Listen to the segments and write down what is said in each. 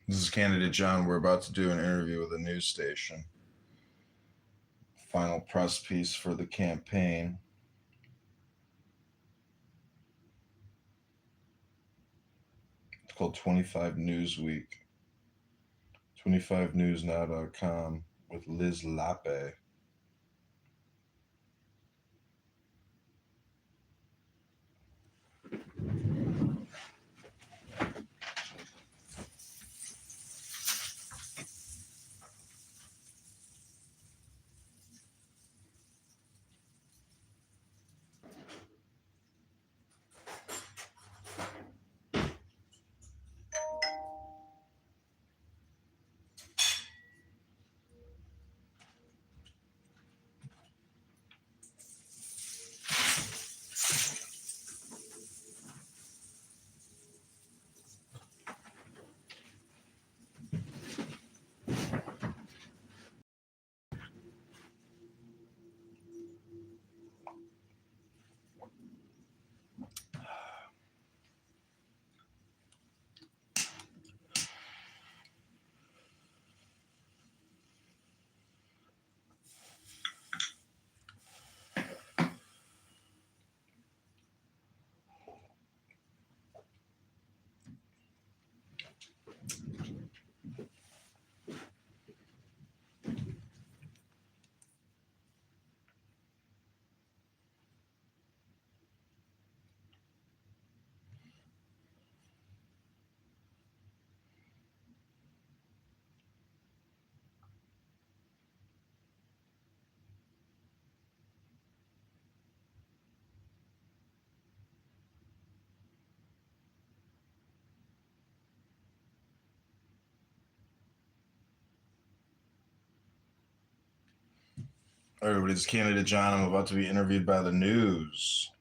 This is candidate John. We're about to do an interview with a news station. Final press piece for the campaign. It's called 25 Newsweek. 25newsnow.com with Liz Lappe. Everybody, this is candidate John. I'm about to be interviewed by the news.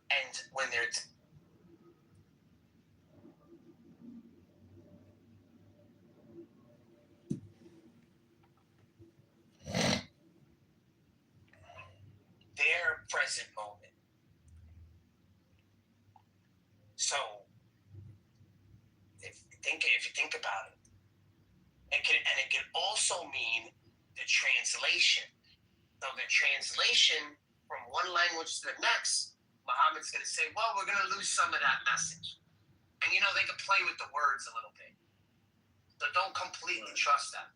And when their present moment. So if you think about it, it can also mean the translation. So the translation from one language to the next, Muhammad's going to say, well, we're going to lose some of that message. And they can play with the words a little bit. So don't completely trust them.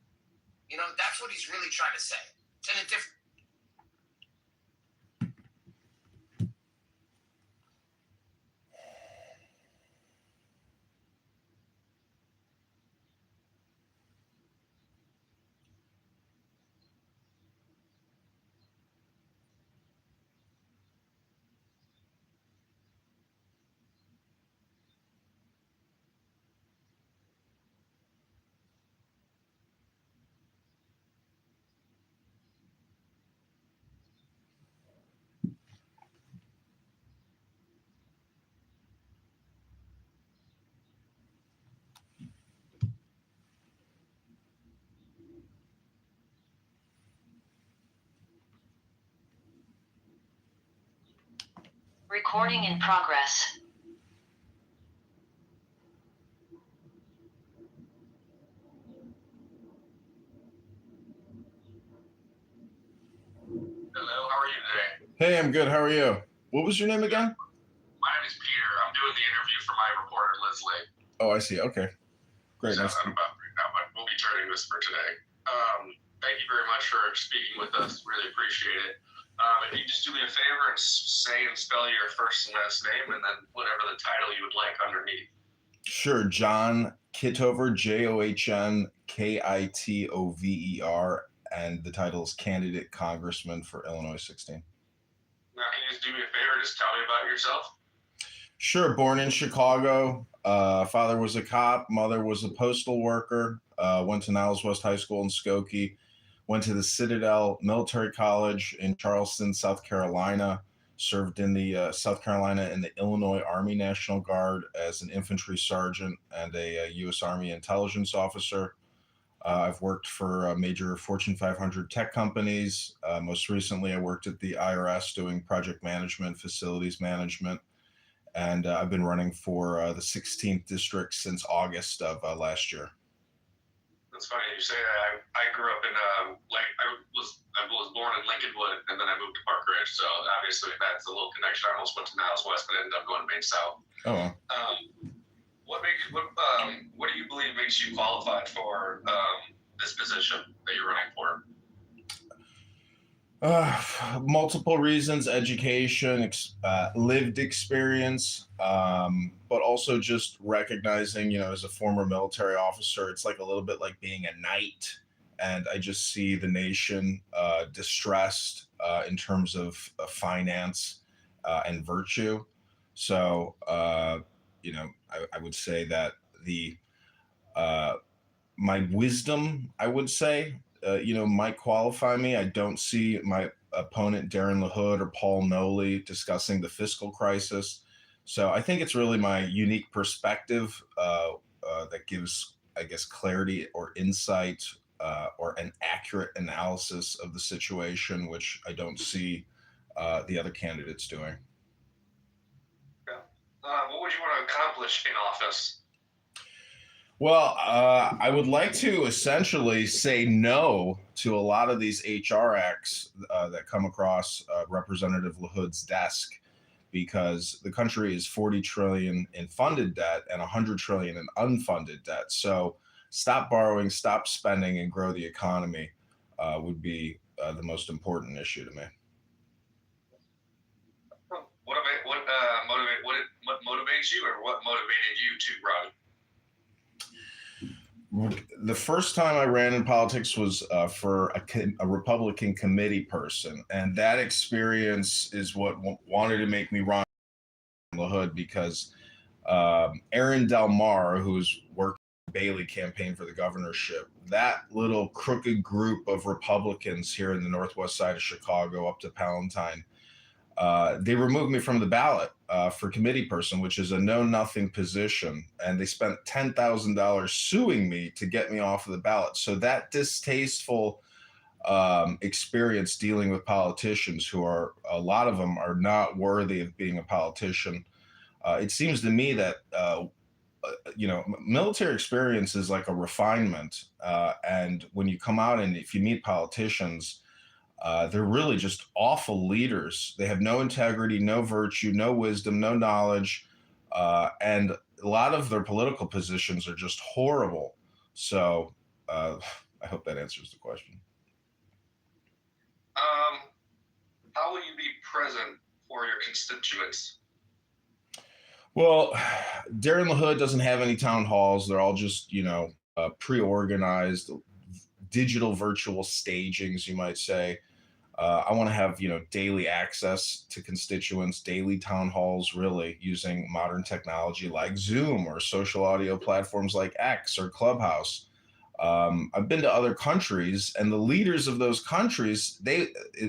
That's what he's really trying to say. It's in a different. Recording in progress. Hello, how are you today? Hey, I'm good. How are you? What was your name again? My name is Peter. I'm doing the interview for my reporter, Liz Lake. Oh, I see. Okay. Great. So Nice. I'm about right now, but we'll be turning this for today. Thank you very much for speaking with us. Really appreciate it. If you just do me a favor and say and spell your first and last name, and then whatever the title you would like underneath. Sure. John Kitover, JohnKitover, and the title is Candidate Congressman for Illinois 16. Now, can you just do me a favor? Just tell me about yourself. Sure. Born in Chicago. Father was a cop. Mother was a postal worker. Went to Niles West High School in Skokie. Went to the Citadel Military College in Charleston, South Carolina. Served in the South Carolina and the Illinois Army National Guard as an infantry sergeant and a U.S. Army intelligence officer. I've worked for major Fortune 500 tech companies. Most recently, I worked at the IRS doing project management, facilities management, and I've been running for the 16th district since August of last year. That's funny you say that. I grew up in I was born in Lincolnwood, and then I moved to Park Ridge. So obviously that's a little connection. I almost went to Niles West, but ended up going to Maine South. Oh, What do you believe makes you qualified for this position that you're running for? multiple reasons: education, lived experience, but also just recognizing, as a former military officer, it's like a little bit like being a knight. And I just see the nation distressed in terms of finance and virtue. So, I would say that my wisdom, I would say, might qualify me. I don't see my opponent, Darren LaHood or Paul Noley, discussing the fiscal crisis. So I think it's really my unique perspective that gives, I guess, clarity or insight or an accurate analysis of the situation, which I don't see the other candidates doing. Yeah. What would you want to accomplish in office? Well, I would like to essentially say no to a lot of these HR acts that come across Representative LaHood's desk, because the country is 40 trillion in funded debt and 100 trillion in unfunded debt. So stop borrowing, stop spending, and grow the economy would be the most important issue to me. What motivates you, or what motivated you to run? The first time I ran in politics was for a Republican committee person, and that experience is what wanted to make me run LaHood, because Aaron Del Mar, who's working the Bailey campaign for the governorship, that little crooked group of Republicans here in the northwest side of Chicago up to Palatine, they removed me from the ballot for committee person, which is a know-nothing position. And they spent $10,000 suing me to get me off of the ballot. So that distasteful experience dealing with politicians who are, a lot of them are not worthy of being a politician. It seems to me that, military experience is like a refinement. And when you come out and if you meet politicians, they're really just awful leaders. They have no integrity, no virtue, no wisdom, no knowledge. And a lot of their political positions are just horrible. So I hope that answers the question. How will you be present for your constituents? Well, Darren LaHood doesn't have any town halls. They're all just, pre-organized, digital virtual stagings, you might say. I want to have, daily access to constituents, daily town halls, really using modern technology like Zoom or social audio platforms like X or Clubhouse. I've been to other countries, and the leaders of those countries,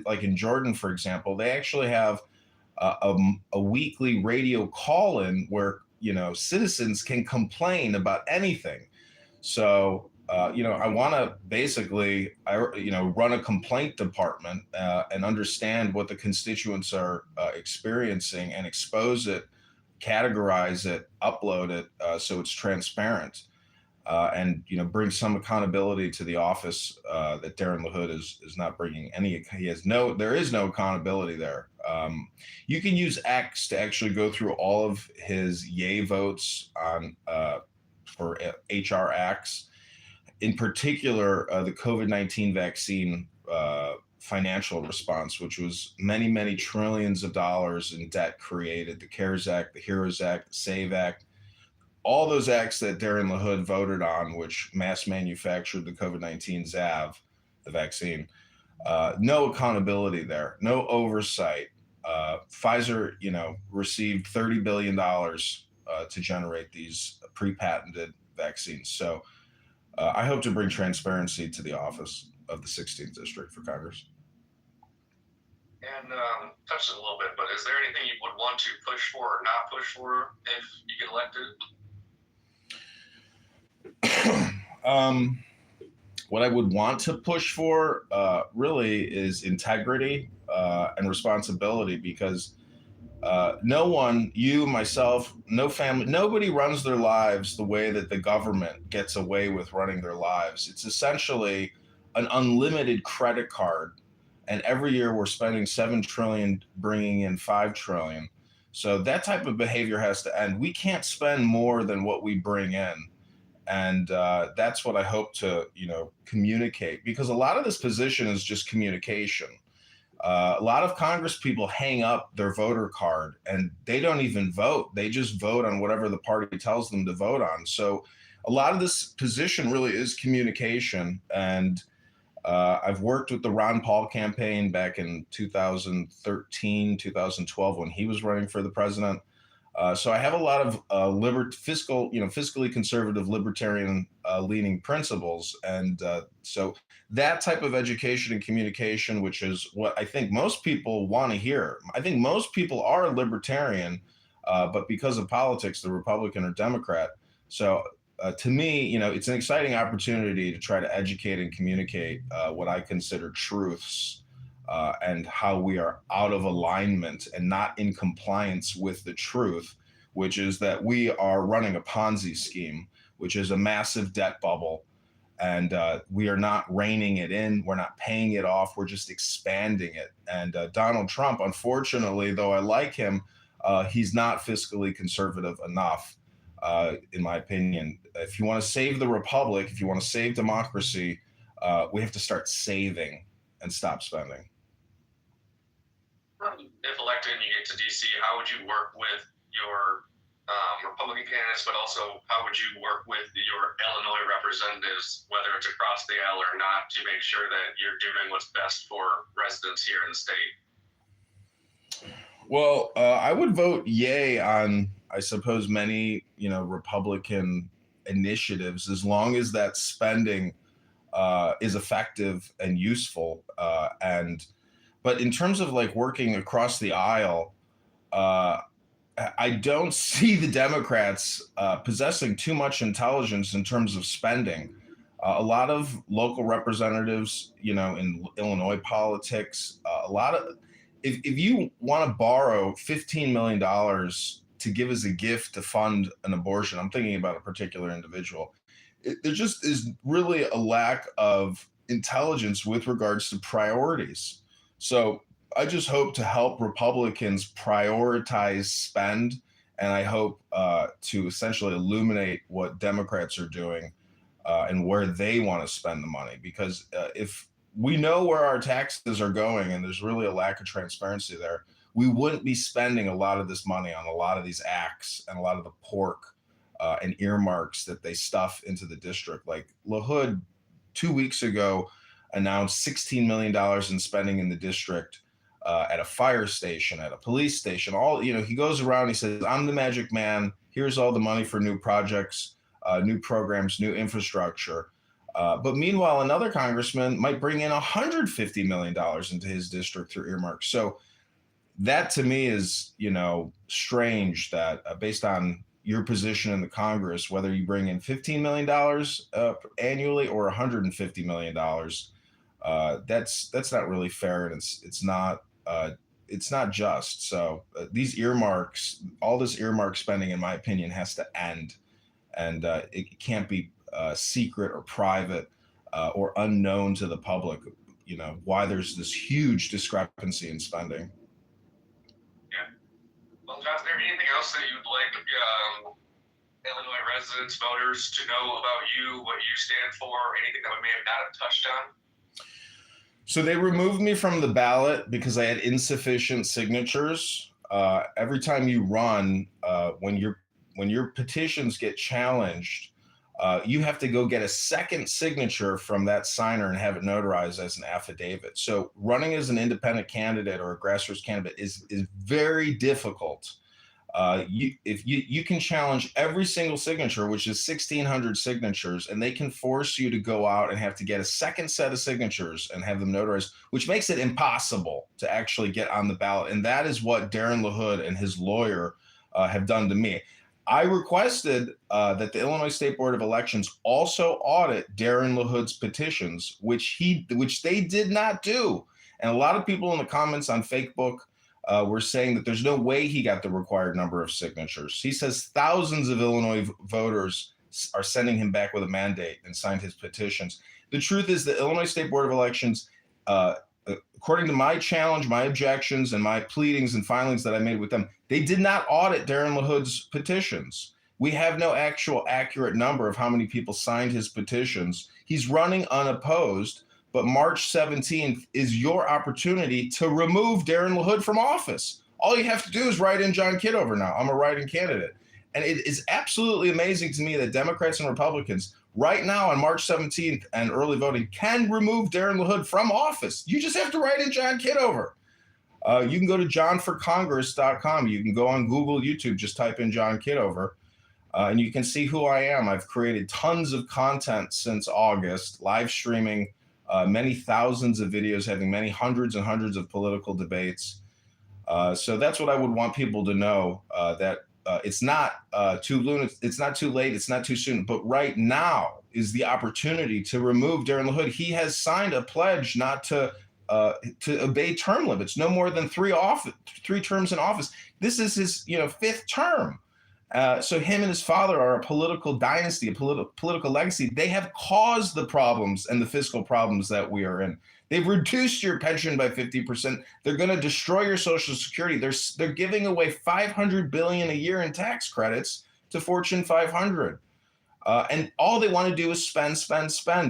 like in Jordan, for example, they actually have a weekly radio call-in where, citizens can complain about anything. So I want to basically, run a complaint department and understand what the constituents are experiencing and expose it, categorize it, upload it so it's transparent, and bring some accountability to the office that Darren LaHood is not bringing any. There is no accountability there. You can use X to actually go through all of his yay votes on for HR X. In particular, the COVID-19 vaccine financial response, which was many, many trillions of dollars in debt created, the CARES Act, the HEROES Act, the SAVE Act, all those acts that Darren LaHood voted on, which mass manufactured the COVID-19 ZAV, the vaccine. No accountability there, no oversight. Pfizer, received $30 billion to generate these pre-patented vaccines. So I hope to bring transparency to the office of the 16th District for Congress. And touched it a little bit, but is there anything you would want to push for or not push for if you get elected? What I would want to push for really is integrity and responsibility, because no one, you, myself, no family, nobody runs their lives the way that the government gets away with running their lives. It's essentially an unlimited credit card. And every year we're spending 7 trillion, bringing in 5 trillion. So that type of behavior has to end. We can't spend more than what we bring in. And that's what I hope to, communicate, because a lot of this position is just communication. A lot of Congress people hang up their voter card and they don't even vote. They just vote on whatever the party tells them to vote on. So a lot of this position really is communication. And I've worked with the Ron Paul campaign back in 2013, 2012, when he was running for the president. So I have a lot of fiscally conservative, libertarian leaning principles. And so that type of education and communication, which is what I think most people want to hear. I think most people are libertarian, but because of politics, they're Republican or Democrat. So to me, it's an exciting opportunity to try to educate and communicate what I consider truths. And how we are out of alignment and not in compliance with the truth, which is that we are running a Ponzi scheme, which is a massive debt bubble. And we are not reining it in. We're not paying it off. We're just expanding it. And Donald Trump, unfortunately, though I like him, he's not fiscally conservative enough, in my opinion. If you want to save the republic, if you want to save democracy, we have to start saving and stop spending. If elected and you get to DC, how would you work with your Republican candidates, but also how would you work with your Illinois representatives, whether it's across the aisle or not, to make sure that you're doing what's best for residents here in the state? Well, I would vote yay on, I suppose, many, Republican initiatives, as long as that spending is effective and useful. But in terms of working across the aisle, I don't see the Democrats possessing too much intelligence in terms of spending. A lot of local representatives, in Illinois politics, if you want to borrow $15 million to give as a gift to fund an abortion, I'm thinking about a particular individual. There just is really a lack of intelligence with regards to priorities. So I just hope to help Republicans prioritize spend, and I hope to essentially illuminate what Democrats are doing and where they want to spend the money. Because if we know where our taxes are going and there's really a lack of transparency there, we wouldn't be spending a lot of this money on a lot of these acts and a lot of the pork and earmarks that they stuff into the district. Like LaHood 2 weeks ago announced $16 million in spending in the district at a fire station, at a police station. He goes around, he says, I'm the magic man. Here's all the money for new projects, new programs, new infrastructure. But meanwhile, another congressman might bring in $150 million into his district through earmarks. So that to me is, strange that based on your position in the Congress, whether you bring in $15 million annually or $150 million. That's not really fair, and it's not just. So these earmarks, all this earmark spending, in my opinion, has to end, and it can't be secret or private or unknown to the public. You know why there's this huge discrepancy in spending. Yeah. Well, John, is there anything else that you'd like Illinois residents, voters to know about you, what you stand for, anything that we may have not have touched on? So they removed me from the ballot because I had insufficient signatures. Every time you run, when your petitions get challenged, you have to go get a second signature from that signer and have it notarized as an affidavit. So running as an independent candidate or a grassroots candidate is very difficult. You can challenge every single signature, which is 1,600 signatures, and they can force you to go out and have to get a second set of signatures and have them notarized, which makes it impossible to actually get on the ballot. And that is what Darren LaHood and his lawyer have done to me. I requested that the Illinois State Board of Elections also audit Darren LaHood's petitions, which they did not do. And a lot of people in the comments on Facebook were saying that there's no way he got the required number of signatures. He says thousands of Illinois voters are sending him back with a mandate and signed his petitions. The truth is the Illinois State Board of Elections, according to my challenge, my objections, and my pleadings and filings that I made with them, they did not audit Darren LaHood's petitions. We have no actual accurate number of how many people signed his petitions. He's running unopposed, but March 17th is your opportunity to remove Darren LaHood from office. All you have to do is write in John Kitover now. I'm a write-in candidate. And it is absolutely amazing to me that Democrats and Republicans right now on March 17th and early voting can remove Darren LaHood from office. You just have to write in John Kitover. You can go to johnforcongress.com. You can go on Google, YouTube, just type in John Kitover, and you can see who I am. I've created tons of content since August, live streaming many thousands of videos, having many hundreds and hundreds of political debates. So that's what I would want people to know, that it's not too late, it's not too soon, but right now is the opportunity to remove Darren LaHood. He has signed a pledge not to obey term limits, no more than three terms in office. This is his fifth term. So him and his father are a political dynasty, a political legacy. They have caused the problems and the fiscal problems that we are in. They've reduced your pension by 50%. They're going to destroy your Social Security. They're giving away $500 billion a year in tax credits to Fortune 500. And all they want to do is spend.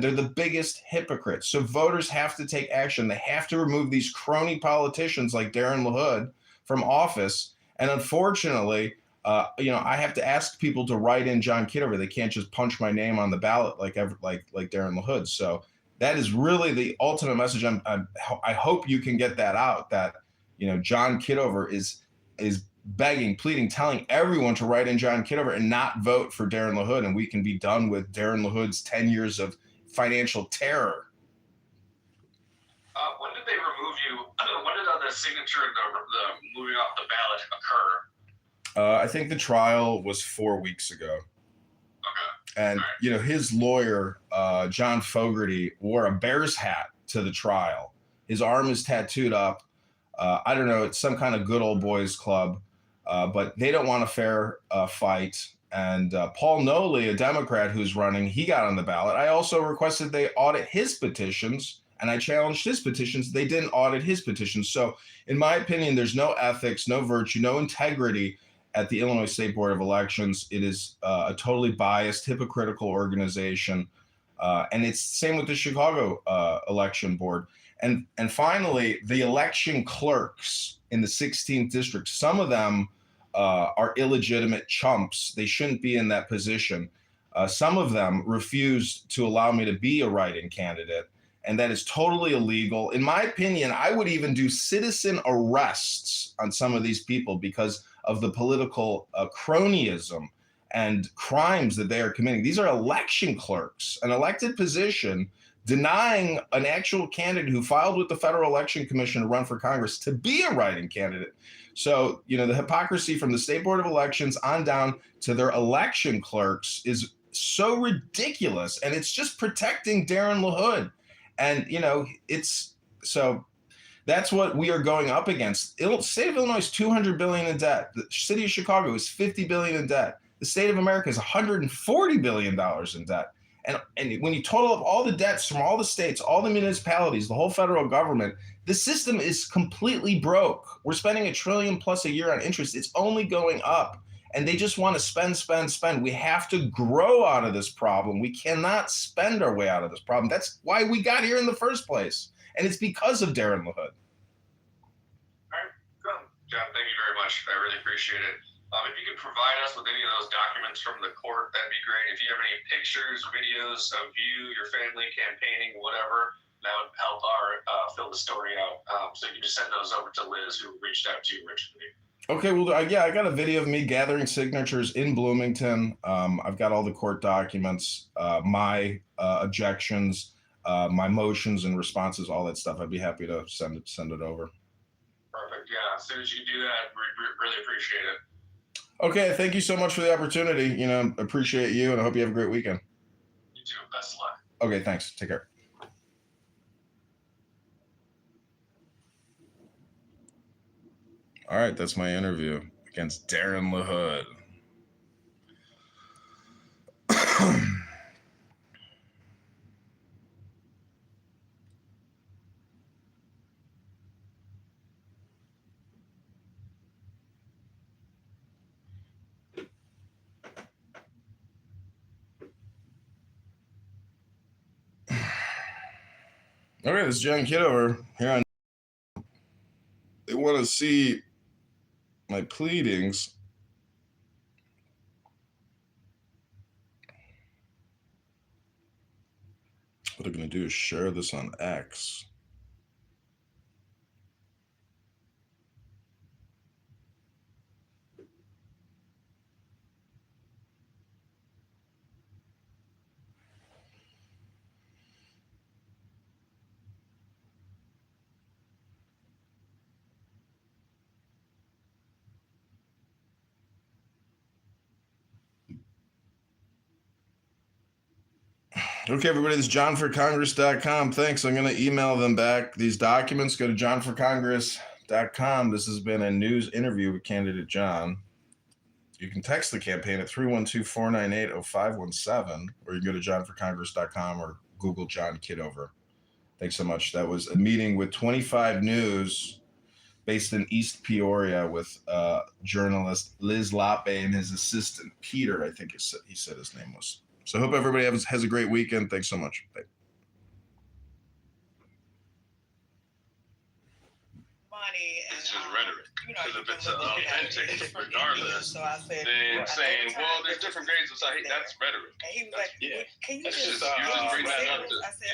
They're the biggest hypocrites. So voters have to take action. They have to remove these crony politicians like Darren LaHood from office. And unfortunately, I have to ask people to write in John Kitover. They can't just punch my name on the ballot like Darren LaHood. So that is really the ultimate message. I hope you can get that out. That John Kitover is begging, pleading, telling everyone to write in John Kitover and not vote for Darren LaHood, and we can be done with Darren LaHood's 10 years of financial terror. When did they remove you? When did the signature, the moving off the ballot occur? I think the trial was 4 weeks ago. Okay. And, his lawyer, John Fogarty, wore a Bears hat to the trial. His arm is tattooed up. I don't know, it's some kind of good old boys club, but they don't want a fair fight. And Paul Noley, a Democrat who's running, he got on the ballot. I also requested they audit his petitions, and I challenged his petitions. They didn't audit his petitions. So in my opinion, there's no ethics, no virtue, no integrity at the Illinois State Board of Elections. It is a totally biased, hypocritical organization. And it's the same with the Chicago election board. And finally, the election clerks in the 16th district, some of them are illegitimate chumps. They shouldn't be in that position. Some of them refused to allow me to be a write-in candidate, and that is totally illegal. In my opinion, I would even do citizen arrests on some of these people because of the political cronyism and crimes that they are committing. These are election clerks, an elected position denying an actual candidate who filed with the Federal Election Commission to run for Congress to be a write-in candidate. So, you know, the hypocrisy from the State Board of Elections on down to their election clerks is so ridiculous. And it's just protecting Darren LaHood. And, you know, it's so that's what we are going up against. State of Illinois is $200 billion in debt. The city of Chicago is $50 billion in debt. The state of America is $140 billion in debt. And when you total up all the debts from all the states, all the municipalities, the whole federal government, the system is completely broke. We're spending $1 trillion plus a year on interest. It's only going up. And they just want to spend, spend, spend. We have to grow out of this problem. We cannot spend our way out of this problem. That's why we got here in the first place. And it's because of Darren LaHood. All right, good. John, thank you very much. I really appreciate it. If you could provide us with any of those documents from the court, that'd be great. If you have any pictures, videos of you, your family campaigning, whatever, that would help our fill the story out. So you can just send those over to Liz, who reached out to you originally. Okay, well, yeah, I got a video of me gathering signatures in Bloomington. I've got all the court documents, my objections, my motions and responses, all that stuff. I'd be happy to send it over. Perfect. Yeah, as soon as you do that, we really appreciate it. Okay, thank you so much for the opportunity. You know, appreciate you, and I hope you have a great weekend. You too. Best of luck. Okay, thanks. Take care. All right, that's my interview against Darren LaHood. Okay, this is John Kitover here on. They want to see my pleadings. What I'm going to do is share this on X. Okay, everybody, this is johnforcongress.com. Thanks. I'm going to email them back these documents. Go to johnforcongress.com. This has been a news interview with candidate John. You can text the campaign at 312-498-0517, or you can go to johnforcongress.com or Google John Kitover. Thanks so much. That was a meeting with 25 News based in East Peoria with journalist Liz Lappe and his assistant, Peter, I think he said his name was. So I hope everybody has a great weekend. Thanks so much. Bye. It's just rhetoric. Because if it's authentic, regardless, then saying, well, there's different grades of society, that's rhetoric. And he was like, Yeah. "Can you That's just just, you just bring that up to, I said, yeah.